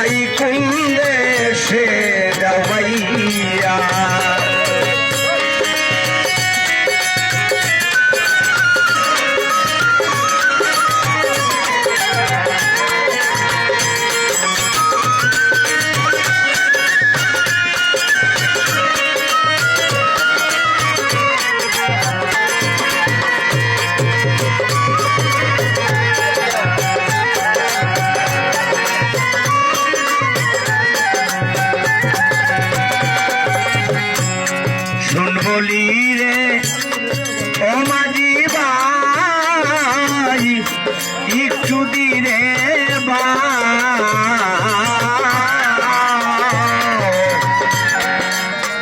ভাই কোন দেশে যাওয়াইয়া বলি রে ও মাঝি ভাই একটু দিরে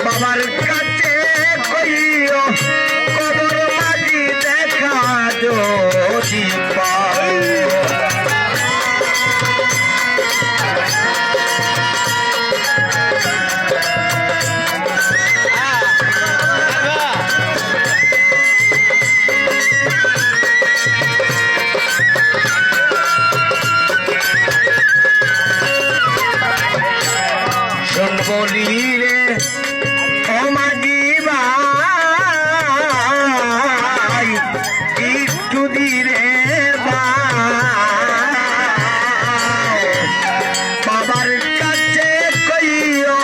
বাবার কাছে কইও কবর মাঝি দেখা যদি পাও বলি রে ও মাঝি ভাই একটু দিরে বাবার কাছে কইও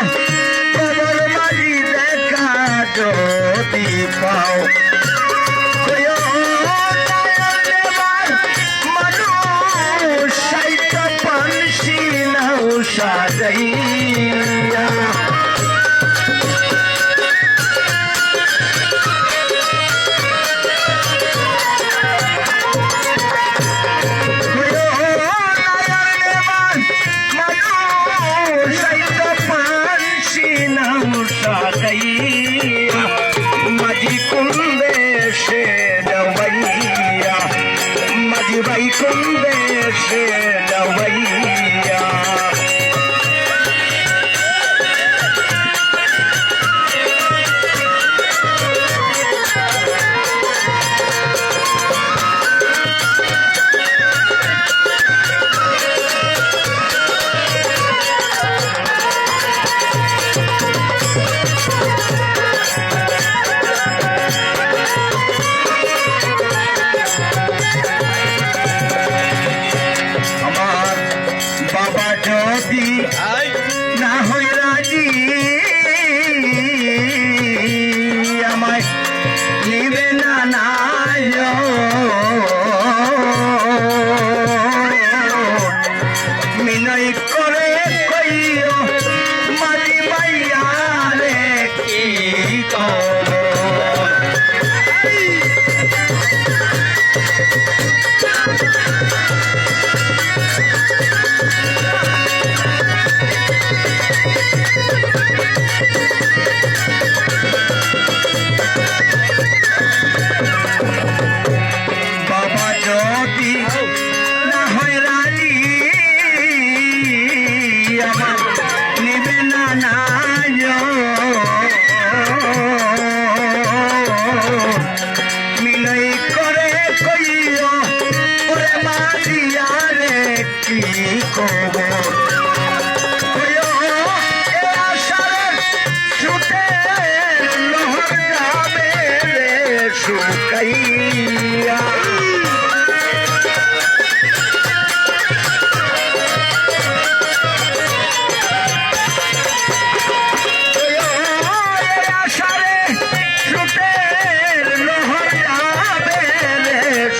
কবর মাঝি দেখা যদি পাও মানুষ সাইটা পানসি নাও সাজাইয়া মাঝি কোন দেশে যাওয়াইয়া মাঝি ভাই কোন দেশে যাওয়াইয়া যদি না হই রাজি আমায় নিবে না নাই মিনয় করে কইও মাঝি ভাইয়া রে কি মিনয় করে কইও ওরে মাঝিয়া রে কি কব শুকাইয়া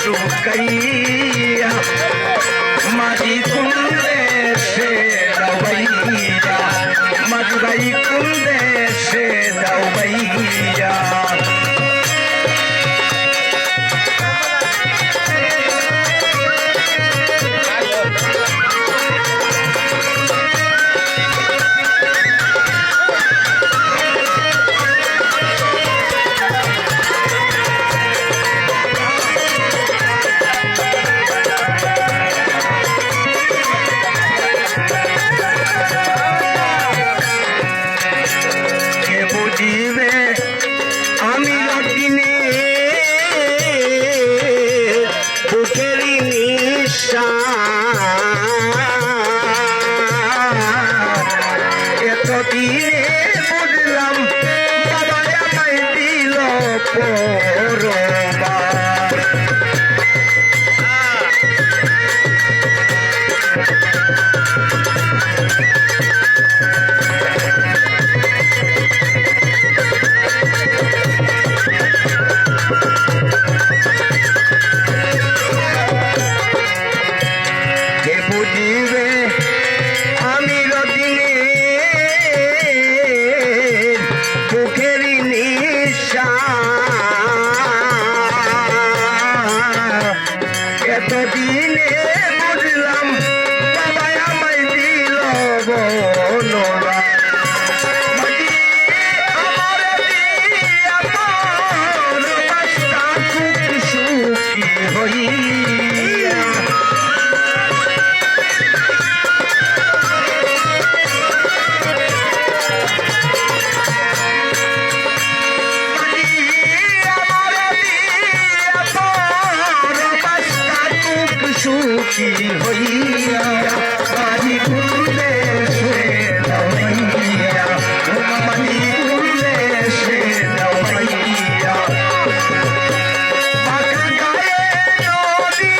শুকাইয়া মাঝি কোন দেশে যাওয়াইয়া মাঝি ভাই কোন দেশে যাওয়াইয়া দিনে বুঝলাম বাবা আমায় দিল পরবার কে বুঝিবে আমি রদিনে বুকের নিশান এতদিনে বুঝলাম বাবা আমায় দিল বনরা সুখী হইয়া মাঝি কুলে সে দাওয়াইয়া মাঝি কুলে সে দাওয়াইয়া পাকা গায়ে নদী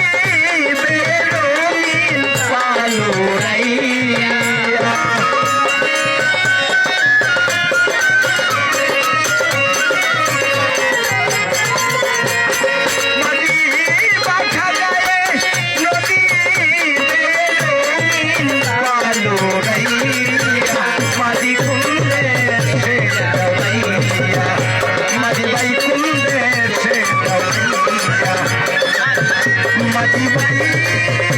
বেরঙিন পালুরাইয়া Mati